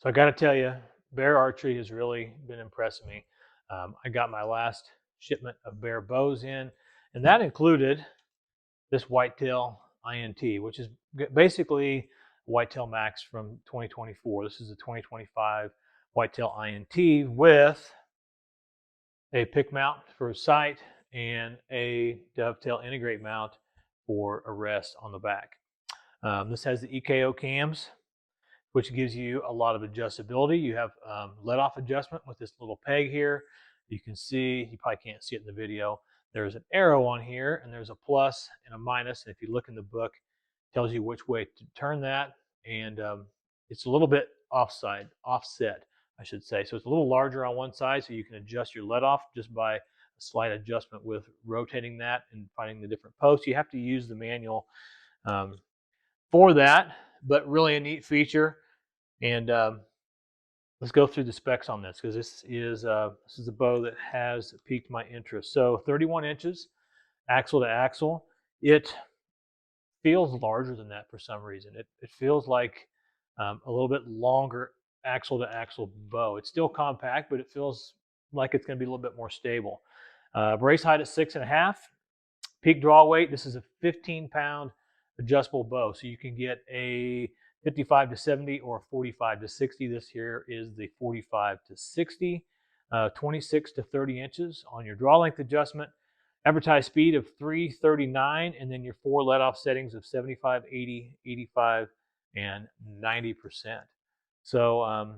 So I got to tell you, bear archery has really been impressing me. I got my last shipment of bear bows in, and that included this Whitetail INT, which is basically Whitetail Max from 2024. This is a 2025 Whitetail INT with a pick mount for a sight and a dovetail integrate mount for a rest on the back. This has the EKO cams, which gives you a lot of adjustability. You have let-off adjustment with this little peg here. You can see, you probably can't see it in the video, there's an arrow on here, and there's a plus and a minus. And if you look in the book, it tells you which way to turn that. And it's a little bit offset, I should say. So it's a little larger on one side, so you can adjust your let-off just by a slight adjustment with rotating that and finding the different posts. You have to use the manual for that, but really a neat feature. And let's go through the specs on this, because this is a bow that has piqued my interest. So 31 inches, axle to axle. It feels larger than that for some reason. It feels like a little bit longer axle to axle bow. It's still compact, but it feels like it's going to be a little bit more stable. Brace height at 6.5. Peak draw weight. This is a 15-pound adjustable bow, so you can get a 55 to 70 or 45 to 60. This here is the 45 to 60, 26 to 30 inches on your draw length adjustment. Advertised speed of 339, and then your 4 let-off settings of 75, 80, 85, and 90%. So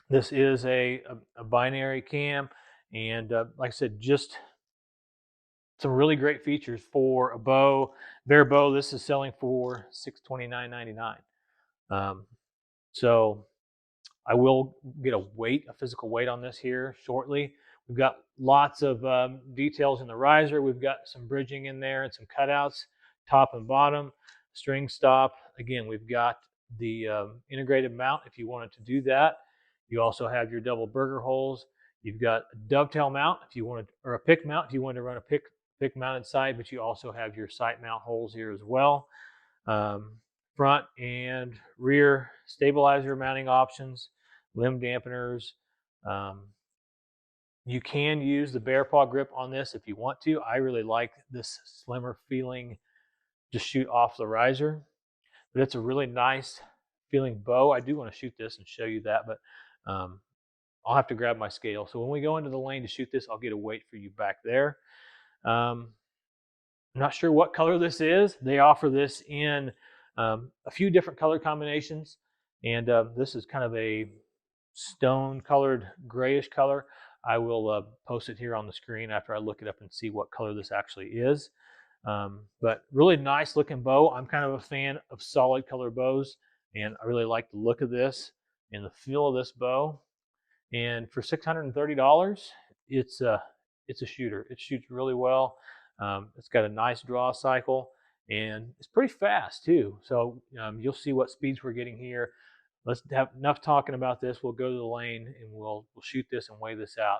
this is a binary cam, and like I said, just some really great features for a bow. Bear bow, this is selling for $629.99. So I will get a physical weight on this here shortly. We've got lots of details in the riser. We've got some bridging in there and some cutouts, top and bottom, string stop. Again, we've got the integrated mount if you wanted to do that. You also have your double burger holes. You've got a dovetail mount if you wanted, or a pick mount if you wanted to run a pick mounted sight, but you also have your sight mount holes here as well. Front and rear stabilizer mounting options, limb dampeners. You can use the bear paw grip on this if you want to. I really like this slimmer feeling, just shoot off the riser, but it's a really nice feeling bow. I do want to shoot this and show you that, but I'll have to grab my scale. So when we go into the lane to shoot this, I'll get a weight for you back there. I'm not sure what color this is. They offer this in a few different color combinations, and this is kind of a stone colored grayish color. I will post it here on the screen after I look it up and see what color this actually is. But really nice looking bow. I'm kind of a fan of solid color bows, and I really like the look of this and the feel of this bow. And for $630, it's a shooter. It shoots really well. It's got a nice draw cycle, and it's pretty fast too. So you'll see what speeds we're getting here. Let's have enough talking about this. We'll go to the lane and we'll shoot this and weigh this out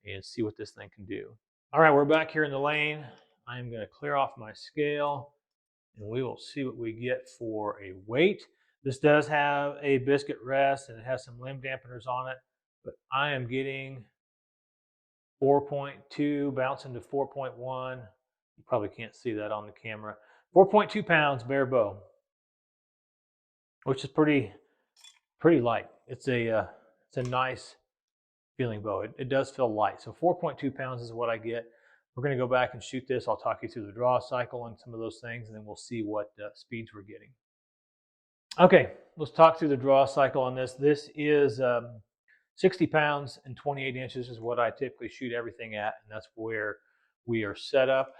and see what this thing can do. All right, we're back here in the lane. I'm going to clear off my scale, and we will see what we get for a weight. This does have a biscuit rest, and it has some limb dampeners on it, but I am getting 4.2 bouncing to 4.1. You probably can't see that on the camera. 4.2 pounds bear bow, which is pretty light. It's a nice feeling bow. It does feel light. So 4.2 pounds is what I get. We're going to go back and shoot this. I'll talk you through the draw cycle and some of those things, and then we'll see what speeds we're getting. Okay, let's talk through the draw cycle on this. This is 60 pounds and 28 inches is what I typically shoot everything at, and that's where we are set up.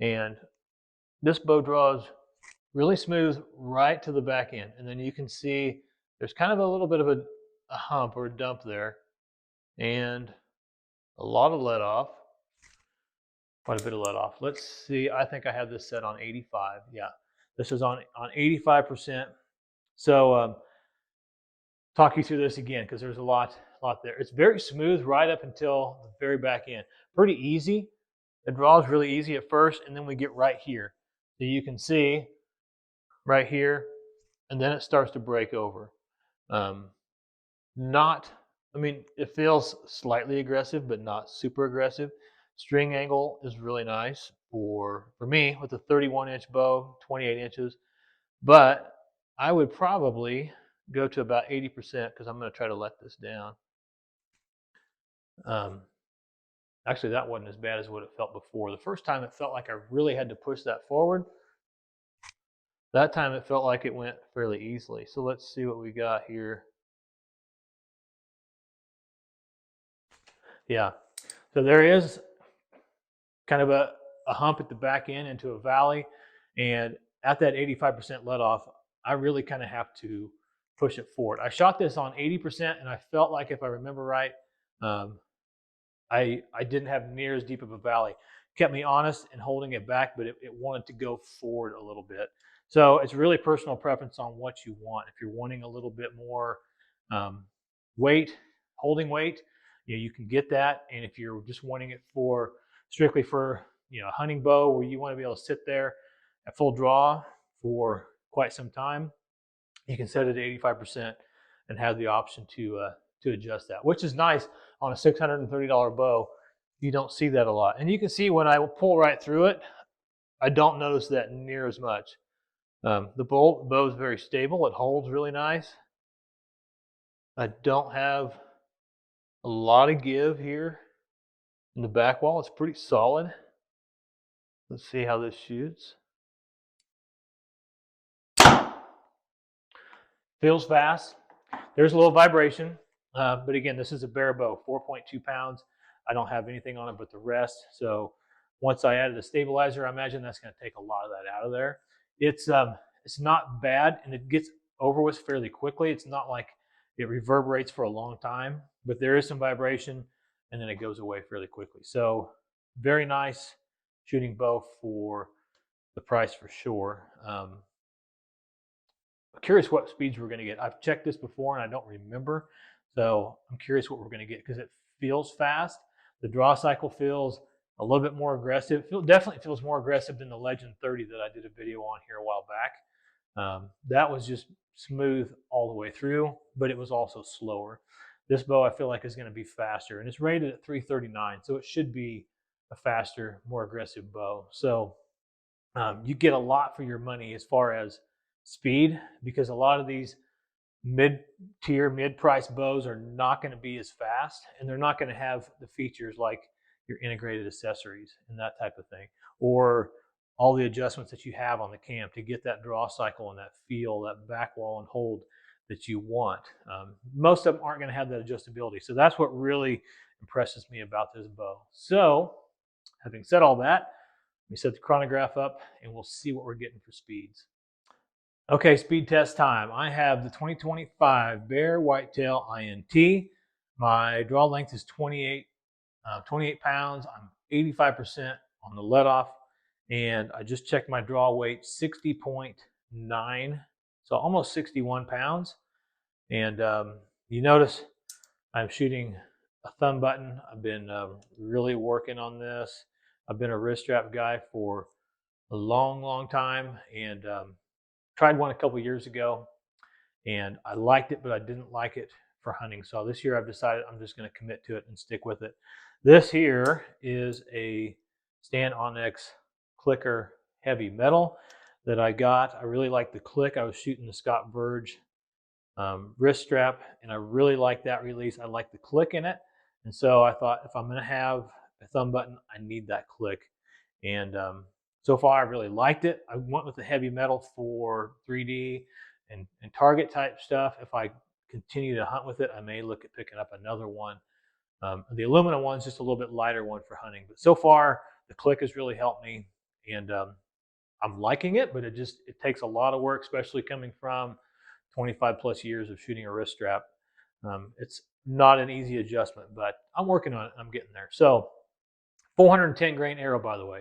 And this bow draws really smooth right to the back end. And then you can see there's kind of a little bit of a hump or a dump there, and a lot of let off, quite a bit of let off. Let's see, I think I have this set on 85. Yeah, this is on 85%. So talk you through this again, because there's a lot there. It's very smooth right up until the very back end. Pretty easy. The draw is really easy at first, and then we get right here. So you can see right here, and then it starts to break over. Not, I mean, it feels slightly aggressive, but not super aggressive. String angle is really nice for me with a 31-inch bow, 28 inches. But I would probably go to about 80% because I'm going to try to let this down. Um, Actually, that wasn't as bad as what it felt before. The first time it felt like I really had to push that forward. That time it felt like it went fairly easily. So let's see what we got here. Yeah, so there is kind of a hump at the back end into a valley. And at that 85% let off, I really kind of have to push it forward. I shot this on 80%, and I felt like, if I remember right, um, I didn't have near as deep of a valley. Kept me honest and holding it back, but it wanted to go forward a little bit. So it's really personal preference on what you want. If you're wanting a little bit more um, weight, holding weight, you can get that. And if you're just wanting it for strictly for a hunting bow where you want to be able to sit there at full draw for quite some time, you can set it at 85% and have the option to adjust that, which is nice on a $630 bow. You don't see that a lot. And you can see when I pull right through it, I don't notice that near as much. The bow is very stable. It holds really nice. I don't have a lot of give here in the back wall. It's pretty solid. Let's see how this shoots. Feels fast. There's a little vibration, but again, this is a Bear bow, 4.2 pounds. I don't have anything on it but the rest. So once I added a stabilizer, I imagine that's going to take a lot of that out of there. It's not bad, and it gets over with fairly quickly. It's not like it reverberates for a long time, but there is some vibration, and then it goes away fairly quickly. So very nice shooting bow for the price for sure. I'm curious what speeds we're going to get. I've checked this before and I don't remember. So I'm curious what we're going to get because it feels fast. The draw cycle feels a little bit more aggressive. It definitely feels more aggressive than the Legend 30 that I did a video on here a while back. That was just smooth all the way through, but it was also slower. This bow I feel like is going to be faster, and it's rated at 339, so it should be a faster, more aggressive bow. So you get a lot for your money as far as speed, because a lot of these mid-tier, mid-price bows are not going to be as fast, and they're not going to have the features like your integrated accessories and that type of thing, or all the adjustments that you have on the cam to get that draw cycle and that feel, that back wall and hold that you want. Most of them aren't going to have that adjustability. So that's what really impresses me about this bow. So having said all that, let me set the chronograph up and we'll see what we're getting for speeds. Okay, speed test time. I have the 2025 Bear Whitetail INT. My draw length is 28 pounds. I'm 85% on the let off, and I just checked my draw weight, 60.9, so almost 61 pounds. And you notice I'm shooting a thumb button. I've been really working on this. I've been a wrist strap guy for a long time, and tried one a couple years ago, and I liked it, but I didn't like it for hunting. So this year I've decided I'm just going to commit to it and stick with it. This here is a Stand Onyx clicker heavy metal that I got. I really like the click. I was shooting the Scott Burge wrist strap, and I really like that release. I like the click in it, and so I thought if I'm going to have a thumb button, I need that click. And so far, I really liked it. I went with the heavy metal for 3D and target type stuff. If I continue to hunt with it, I may look at picking up another one. The aluminum one's just a little bit lighter one for hunting. But so far, the click has really helped me, and I'm liking it. But it takes a lot of work, especially coming from 25 plus years of shooting a wrist strap. It's not an easy adjustment, but I'm working on it. I'm getting there. So 410 grain arrow, by the way.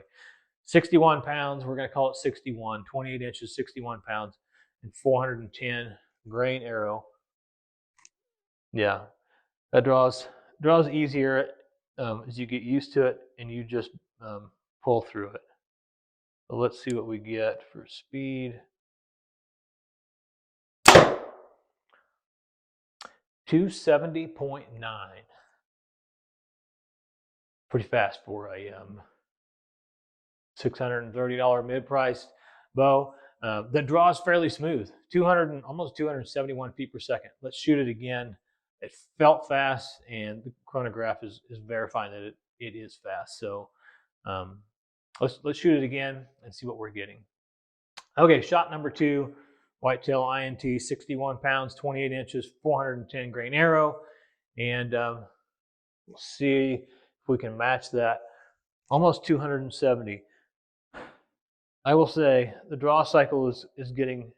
61 pounds, we're going to call it 61, 28 inches, 61 pounds, and 410 grain arrow. Yeah, that draws easier as you get used to it and you just pull through it. So let's see what we get for speed. 270.9. Pretty fast for a $630 mid-priced bow that draws fairly smooth, 200 almost 271 feet per second. Let's shoot it again. It felt fast, and the chronograph is verifying that it is fast. So let's shoot it again and see what we're getting. Okay, shot number 2, whitetail INT, 61 pounds, 28 inches, 410 grain arrow, and we'll see if we can match that. Almost 270. I will say the draw cycle is getting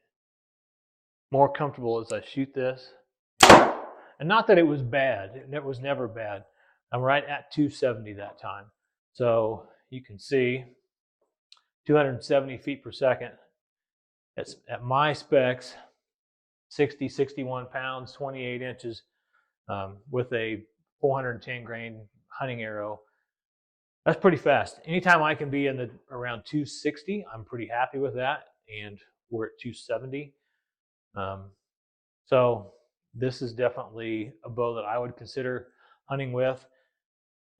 more comfortable as I shoot this. And not that it was bad. It was never bad. I'm right at 270 that time. So you can see 270 feet per second. It's at my specs, 61 pounds, 28 inches, with a 410 grain hunting arrow. That's pretty fast. Anytime I can be in the around 260, I'm pretty happy with that. And we're at 270. So this is definitely a bow that I would consider hunting with.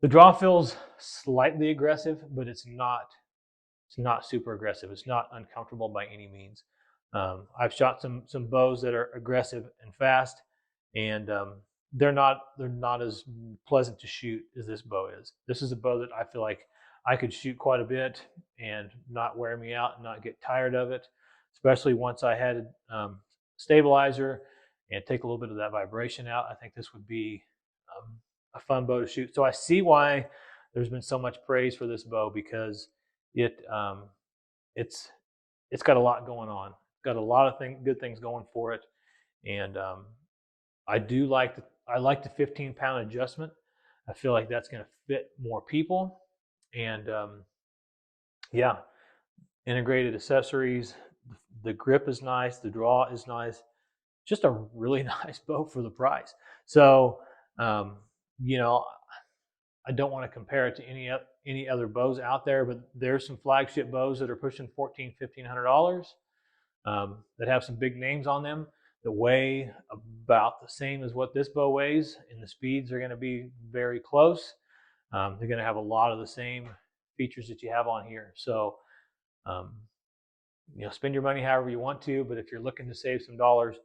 The draw feels slightly aggressive, but it's not super aggressive. It's not uncomfortable by any means. I've shot some bows that are aggressive and fast, and they're not as pleasant to shoot as this bow is. This is a bow that I feel like I could shoot quite a bit and not wear me out and not get tired of it, especially once I had a stabilizer and take a little bit of that vibration out. I think this would be a fun bow to shoot. So I see why there's been so much praise for this bow, because it's got a lot going on. It's got a lot of good things going for it, and I like the 15-pound adjustment. I feel like that's going to fit more people, and yeah, integrated accessories. The grip is nice. The draw is nice. Just a really nice bow for the price. So, you know, I don't want to compare it to any other bows out there, but there's some flagship bows that are pushing $1,400, that have some big names on them that weigh about the same as what this bow weighs, and the speeds are going to be very close. They're going to have a lot of the same features that you have on here. So, you know, spend your money however you want to, but if you're looking to save some dollars,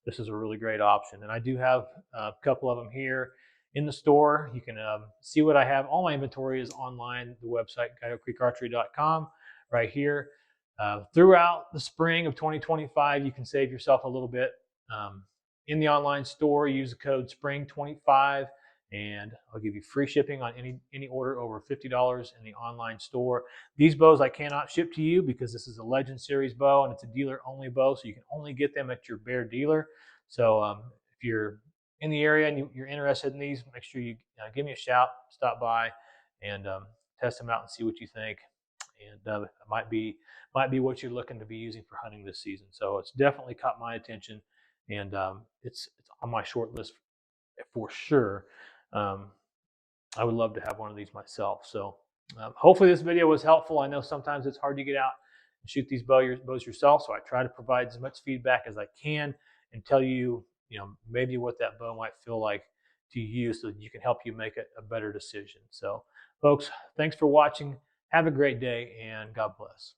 this is a really great option. And I do have a couple of them here in the store. You can see what I have. All my inventory is online, the website, coyotecreekarchery.com, right here. Throughout the spring of 2025, you can save yourself a little bit. In the online store, use the code SPRING25, and I'll give you free shipping on any order over $50 in the online store. These bows I cannot ship to you because this is a Legend Series bow and it's a dealer-only bow, so you can only get them at your Bear dealer. So if you're in the area and you're interested in these, make sure you give me a shout, stop by, and test them out and see what you think. And it might be what you're looking to be using for hunting this season. So it's definitely caught my attention, and it's on my short list for sure. I would love to have one of these myself. So hopefully this video was helpful. I know sometimes it's hard to get out and shoot these bows yourself, so I try to provide as much feedback as I can and tell you, maybe what that bow might feel like to you, so that you can help you make a better decision. So folks, thanks for watching. Have a great day, and God bless.